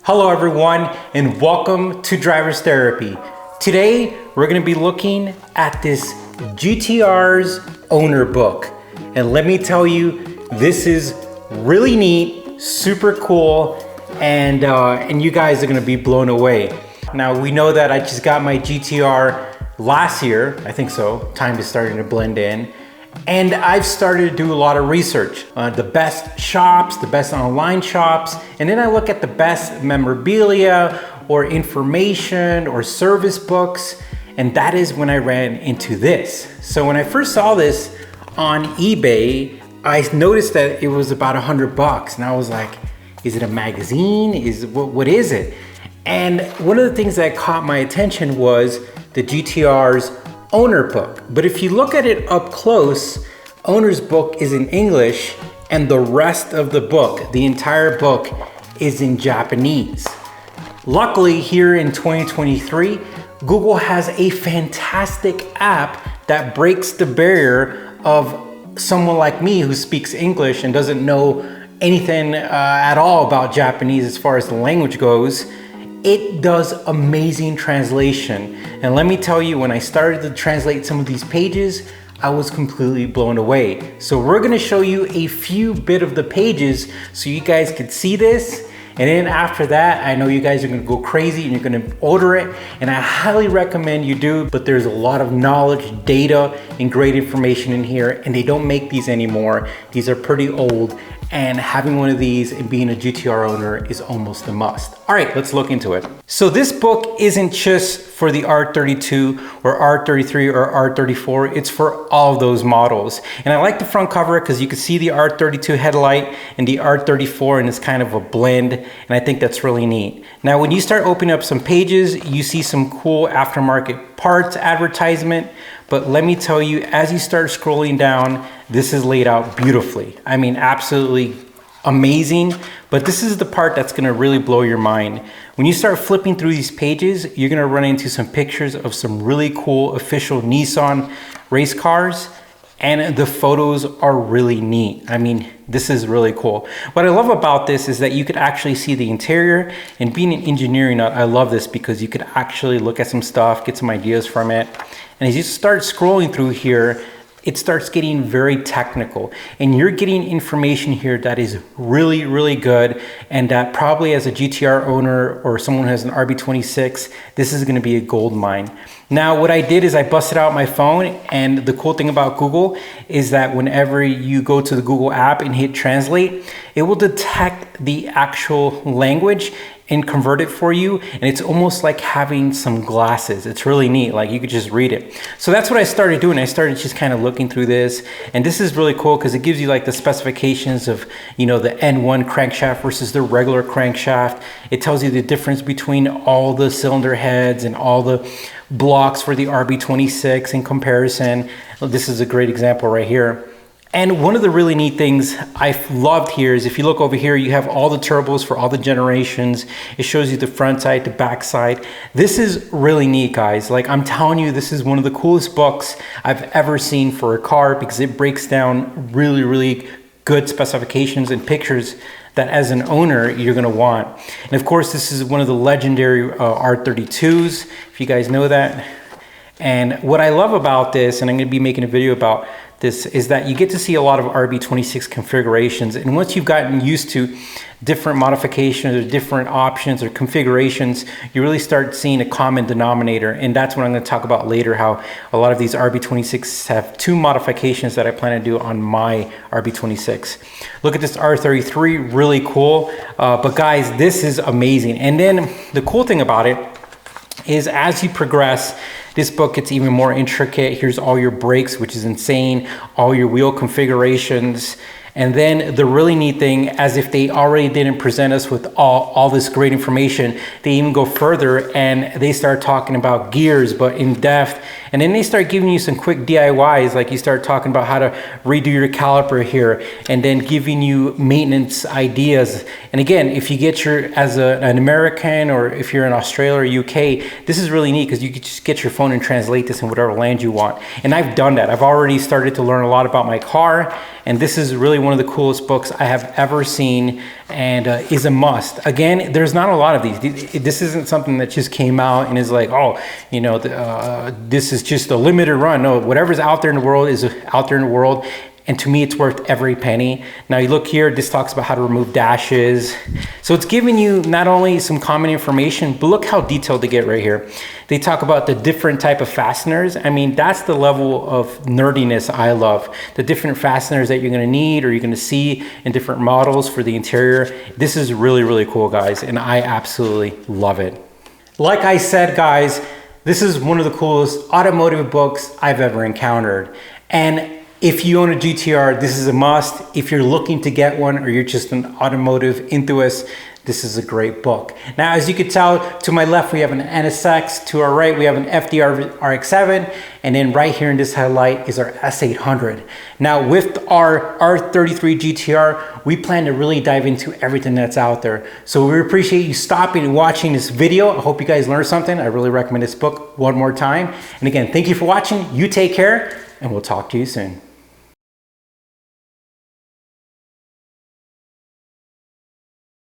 Hello everyone and welcome to Driver's Therapy. Today we're going to be looking at this GT-R's owner book. And let me tell you, this is really neat, super cool, and you guys are going to be blown away. Now we know that I just got my GT-R last year, I think so, time is starting to blend in. And I've started to do a lot of research on the best shops, the best online shops, and then I look at the best memorabilia or information or service books, and that is when I ran into this. So when I first saw this on eBay, I noticed that it was about $100, and I was like, is it a magazine? What is it? And one of the things that caught my attention was the GT-R's owner book. But if you look at it up close, owner's book is in English and the rest of the book, the entire book, is in Japanese. Luckily, here in 2023, Google has a fantastic app that breaks the barrier of someone like me who speaks English and doesn't know anything at all about Japanese as far as the language goes. It does amazing translation. And let me tell you, when I started to translate some of these pages, I was completely blown away. So we're gonna show you a few bit of the pages so you guys can see this. And then after that, I know you guys are gonna go crazy and you're gonna order it. And I highly recommend you do, but there's a lot of knowledge, data, and great information in here. And they don't make these anymore. These are pretty old. And having one of these and being a GT-R owner is almost a must. All right, let's look into it. So this book isn't just for the R32 or R33 or R34, it's for all of those models. And I like the front cover because you can see the R32 headlight and the R34, and it's kind of a blend, and I think that's really neat. Now, when you start opening up some pages, you see some cool aftermarket parts advertisement, but let me tell you, as you start scrolling down, this is laid out beautifully. I mean, absolutely amazing, but this is the part that's gonna really blow your mind. When you start flipping through these pages, you're gonna run into some pictures of some really cool official Nissan race cars, and the photos are really neat. I mean, this is really cool. What I love about this is that you could actually see the interior, and being an engineering nut, I love this because you could actually look at some stuff, get some ideas from it. And as you start scrolling through here, it starts getting very technical, and you're getting information here that is really, really good, and that probably as a GT-R owner or someone who has an RB26, this is gonna be a gold mine. Now, what I did is I busted out my phone, and the cool thing about Google is that whenever you go to the Google app and hit translate, it will detect the actual language and convert it for you, and it's almost like having some glasses. It's really neat, like you could just read it. So that's what I started doing. I started just kind of looking through this, and this is really cool because it gives you like the specifications of, you know, the N1 crankshaft versus the regular crankshaft. It tells you the difference between all the cylinder heads and all the blocks for the RB26 in comparison. This is a great example right here. And one of the really neat things I've loved here is if you look over here, you have all the turbos for all the generations. It shows you the front side, the back side. This is really neat, guys. Like, I'm telling you, this is one of the coolest books I've ever seen for a car because it breaks down really, really good specifications and pictures that as an owner, you're gonna want. And of course, this is one of the legendary R32s, if you guys know that. And what I love about this, and I'm gonna be making a video about this, is that you get to see a lot of RB26 configurations. And once you've gotten used to different modifications or different options or configurations, you really start seeing a common denominator. And that's what I'm gonna talk about later, how a lot of these RB26 have two modifications that I plan to do on my RB26. Look at this R33, really cool. But guys, this is amazing. And then the cool thing about it is as you progress, this book gets even more intricate. Here's all your brakes, which is insane, all your wheel configurations. And then the really neat thing, as if they already didn't present us with all this great information, they even go further and they start talking about gears, but in depth. And then they start giving you some quick DIYs, like you start talking about how to redo your caliper here, and then giving you maintenance ideas. And again, if you get as an American, or if you're in Australia or UK, this is really neat because you can just get your phone and translate this in whatever land you want. And I've done that. I've already started to learn a lot about my car, and this is really one of the coolest books I have ever seen. and is a must. Again, there's not a lot of these. This isn't something that just came out and is like, oh, you know, this is just a limited run. No, whatever's out there in the world is out there in the world. And to me, it's worth every penny. Now you look here, this talks about how to remove dashes. So it's giving you not only some common information, but look how detailed they get right here. They talk about the different type of fasteners. I mean, that's the level of nerdiness I love. The different fasteners that you're gonna need or you're gonna see in different models for the interior. This is really, really cool, guys, and I absolutely love it. Like I said, guys, this is one of the coolest automotive books I've ever encountered. And if you own a GT-R, this is a must. If you're looking to get one or you're just an automotive enthusiast, this is a great book. Now, as you can tell, to my left, we have an NSX. To our right, we have an FDR RX-7. And then right here in this headlight is our S800. Now, with our R33 GT-R, we plan to really dive into everything that's out there. So we appreciate you stopping and watching this video. I hope you guys learned something. I really recommend this book one more time. And again, thank you for watching. You take care, and we'll talk to you soon.